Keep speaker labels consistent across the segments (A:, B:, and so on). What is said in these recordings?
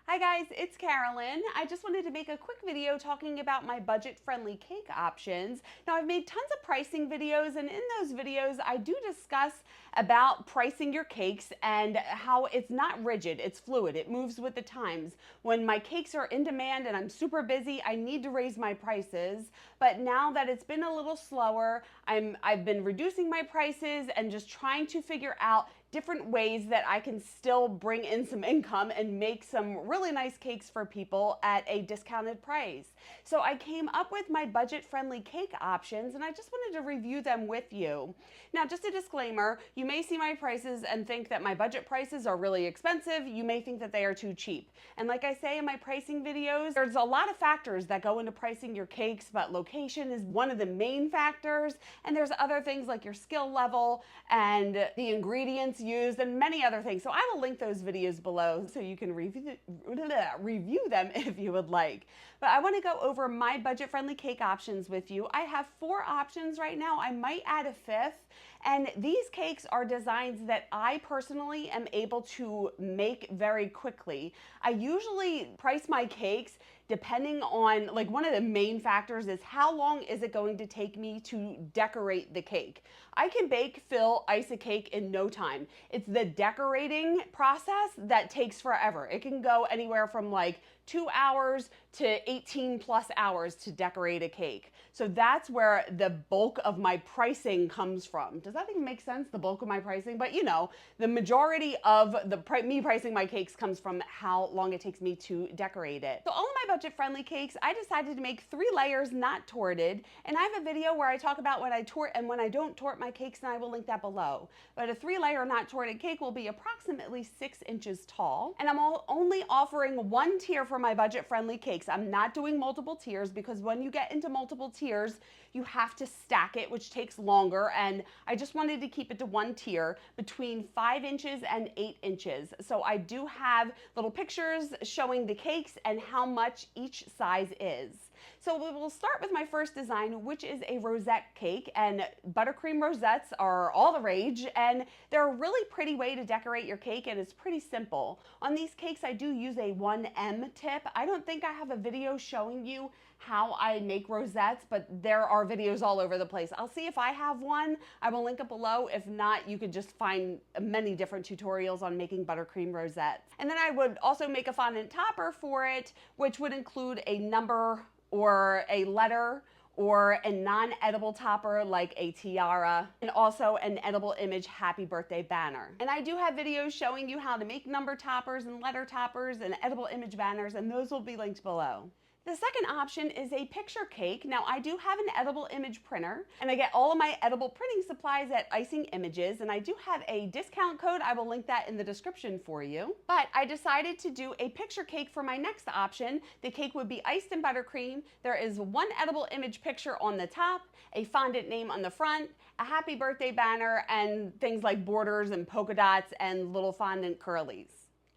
A: Hi guys, it's Carolyn. I just wanted to make a quick video talking about my budget-friendly cake options. Now I've made tons of pricing videos, and in those videos I do discuss about pricing your cakes and how it's not rigid, it's fluid, it moves with the times. When my cakes are in demand and I'm super busy, I need to raise my prices, but now that it's been a little slower, I've been reducing my prices and just trying to figure out different ways that I can still bring in some income and make some really nice cakes for people at a discounted price. So I came up with my budget-friendly cake options, and I just wanted to review them with you. Now, just a disclaimer, you may see my prices and think that my budget prices are really expensive. You may think that they are too cheap. And like I say in my pricing videos, there's a lot of factors that go into pricing your cakes, but location is one of the main factors. And there's other things like your skill level and the ingredients used and many other things. So I will link those videos below so you can review them if you would like. But I want to go over my budget-friendly cake options with you. I have 4 options right now. I might add a 5th. And these cakes are designs that I personally am able to make very quickly. I usually price my cakes depending on, like, one of the main factors is how long is it going to take me to decorate the cake. I can bake, fill, ice a cake in no time. It's the decorating process that takes forever. It can go anywhere from like 2 hours to 18 plus hours to decorate a cake. So that's where the bulk of my pricing comes from. Does that even make sense? The bulk of my pricing? But you know, the majority of me pricing my cakes comes from how long it takes me to decorate it. So all of my budget-friendly cakes, I decided to make 3 layers not torted. And I have a video where I talk about when I tort and when I don't tort my cakes, and I will link that below. But a 3-layer not torted cake will be approximately 6 inches tall. And I'm only offering 1 tier for my budget-friendly cakes. I'm not doing multiple tiers because when you get into multiple tiers, you have to stack it, which takes longer. And I just wanted to keep it to 1 tier between 5 inches and 8 inches. So I do have little pictures showing the cakes and how much each size is. So we will start with my first design, which is a rosette cake, and buttercream rosettes are all the rage, and they're a really pretty way to decorate your cake, and it's pretty simple. On these cakes, I do use a 1M tip. I don't think I have a video showing you how I make rosettes, but there are videos all over the place. I'll see if I have one. I will link it below. If not, you could just find many different tutorials on making buttercream rosettes. And then I would also make a fondant topper for it, which would include a number or a letter or a non-edible topper like a tiara, and also an edible image happy birthday banner. And I do have videos showing you how to make number toppers and letter toppers and edible image banners, and those will be linked below. The second option is a picture cake. Now I do have an edible image printer, and I get all of my edible printing supplies at Icing Images, and I do have a discount code. I will link that in the description for you. But I decided to do a picture cake for my next option. The cake would be iced in buttercream. There is 1 edible image picture on the top, a fondant name on the front, a happy birthday banner, and things like borders and polka dots and little fondant curlies.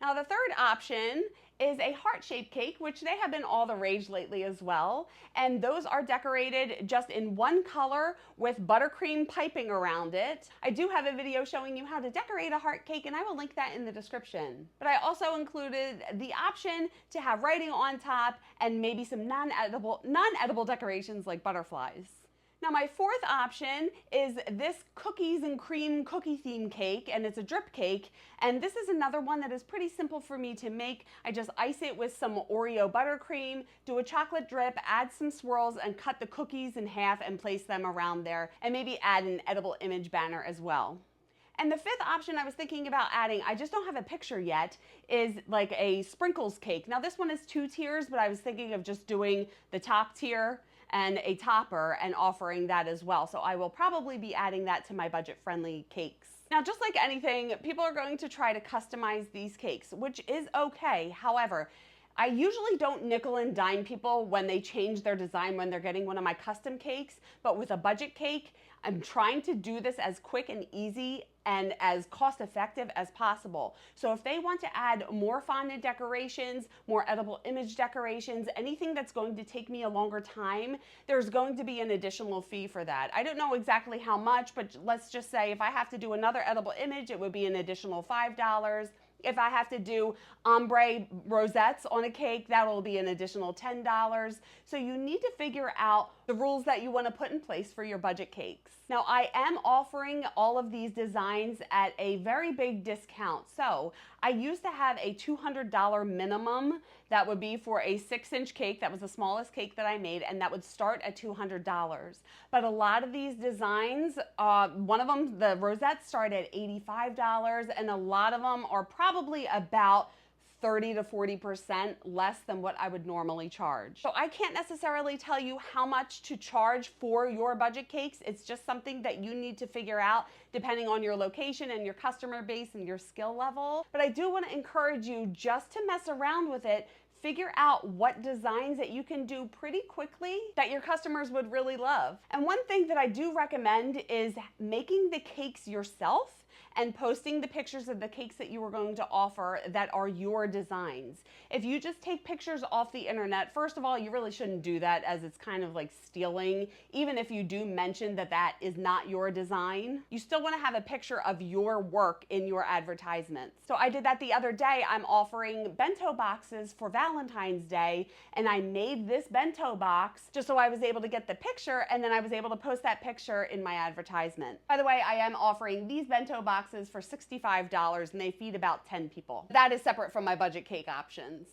A: Now the third option is a heart-shaped cake, which they have been all the rage lately as well. And those are decorated just in 1 color with buttercream piping around it. I do have a video showing you how to decorate a heart cake, and I will link that in the description. But I also included the option to have writing on top and maybe some non-edible decorations like butterflies. Now my 4th option is this cookies and cream cookie theme cake, and it's a drip cake, and this is another one that is pretty simple for me to make. I just ice it with some Oreo buttercream, do a chocolate drip, add some swirls, and cut the cookies in half and place them around there, and maybe add an edible image banner as well. And the 5th option I was thinking about adding, I just don't have a picture yet, is like a sprinkles cake. Now this one is 2 tiers, but I was thinking of just doing the top tier and a topper and offering that as well. So I will probably be adding that to my budget-friendly cakes. Now, just like anything, people are going to try to customize these cakes, which is okay. However, I usually don't nickel and dime people when they change their design when they're getting one of my custom cakes, but with a budget cake, I'm trying to do this as quick and easy and as cost effective as possible. So if they want to add more fondant decorations, more edible image decorations, anything that's going to take me a longer time, there's going to be an additional fee for that. I don't know exactly how much, but let's just say if I have to do another edible image, it would be an additional $5. If I have to do ombre rosettes on a cake, that will be an additional $10. So you need to figure out the rules that you want to put in place for your budget cakes. Now, I am offering all of these designs at a very big discount. So I used to have a $200 minimum. That would be for a 6-inch cake. That was the smallest cake that I made, and that would start at $200. But a lot of these designs, one of them, the rosettes, start at $85, and a lot of them are probably about 30 to 40% less than what I would normally charge. So I can't necessarily tell you how much to charge for your budget cakes. It's just something that you need to figure out depending on your location and your customer base and your skill level. But I do want to encourage you just to mess around with it. Figure out what designs that you can do pretty quickly that your customers would really love. And one thing that I do recommend is making the cakes yourself and posting the pictures of the cakes that you are going to offer that are your designs. If you just take pictures off the internet, first of all, you really shouldn't do that, as it's kind of like stealing. Even if you do mention that that is not your design, you still want to have a picture of your work in your advertisements. So I did that the other day. I'm offering bento boxes for Valentine's Day, and I made this bento box just so I was able to get the picture, and then I was able to post that picture in my advertisement. By the way, I am offering these bento boxes for $65, and they feed about 10 people. That is separate from my budget cake options.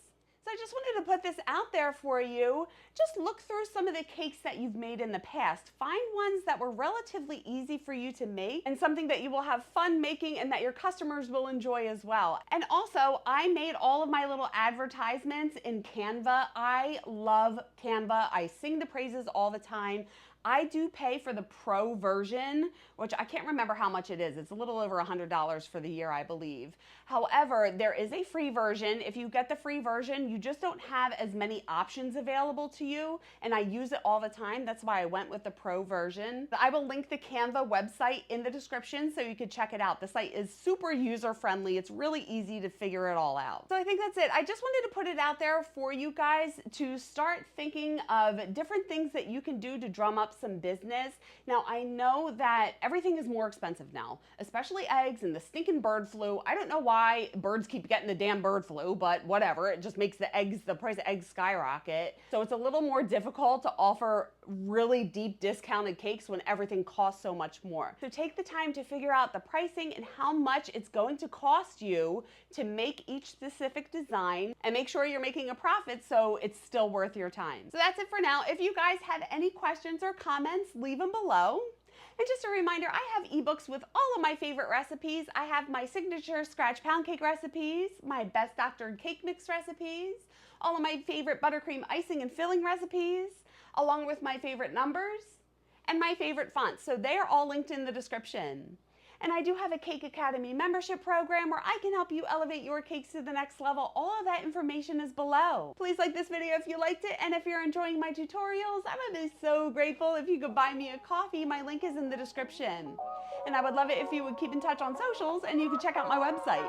A: So I just wanted to put this out there for you. Just look through some of the cakes that you've made in the past. Find ones that were relatively easy for you to make and something that you will have fun making and that your customers will enjoy as well. And also, I made all of my little advertisements in Canva. I love Canva. I sing the praises all the time. I do pay for the pro version, which I can't remember how much it is. It's a little over $100 for the year, I believe. However, there is a free version. If you get the free version, you just don't have as many options available to you, and I use it all the time. That's why I went with the pro version. I will link the Canva website in the description so you can check it out. The site is super user-friendly. It's really easy to figure it all out. So I think that's it. I just wanted to put it out there for you guys to start thinking of different things that you can do to drum up some business. Now, I know that everything is more expensive now, especially eggs and the stinking bird flu. I don't know why birds keep getting the damn bird flu, but whatever. It just makes the price of eggs skyrocket. So it's a little more difficult to offer really deep discounted cakes when everything costs so much more. So take the time to figure out the pricing and how much it's going to cost you to make each specific design, and make sure you're making a profit so it's still worth your time. So that's it for now. If you guys have any questions or comments, leave them below. And just a reminder, I have ebooks with all of my favorite recipes. I have my signature scratch pound cake recipes, my best doctored cake mix recipes, all of my favorite buttercream icing and filling recipes, along with my favorite numbers and my favorite fonts. So they are all linked in the description. And I do have a Cake Academy membership program where I can help you elevate your cakes to the next level. All of that information is below. Please like this video if you liked it, and if you're enjoying my tutorials, I would be so grateful if you could buy me a coffee. My link is in the description. And I would love it if you would keep in touch on socials, and you can check out my website.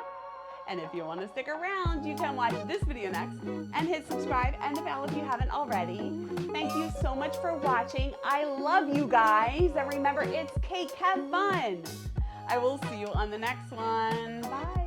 A: And if you want to stick around, you can watch this video next and hit subscribe and the bell if you haven't already. Thank you so much for watching. I love you guys. And remember, it's cake, have fun. I will see you on the next one. Bye.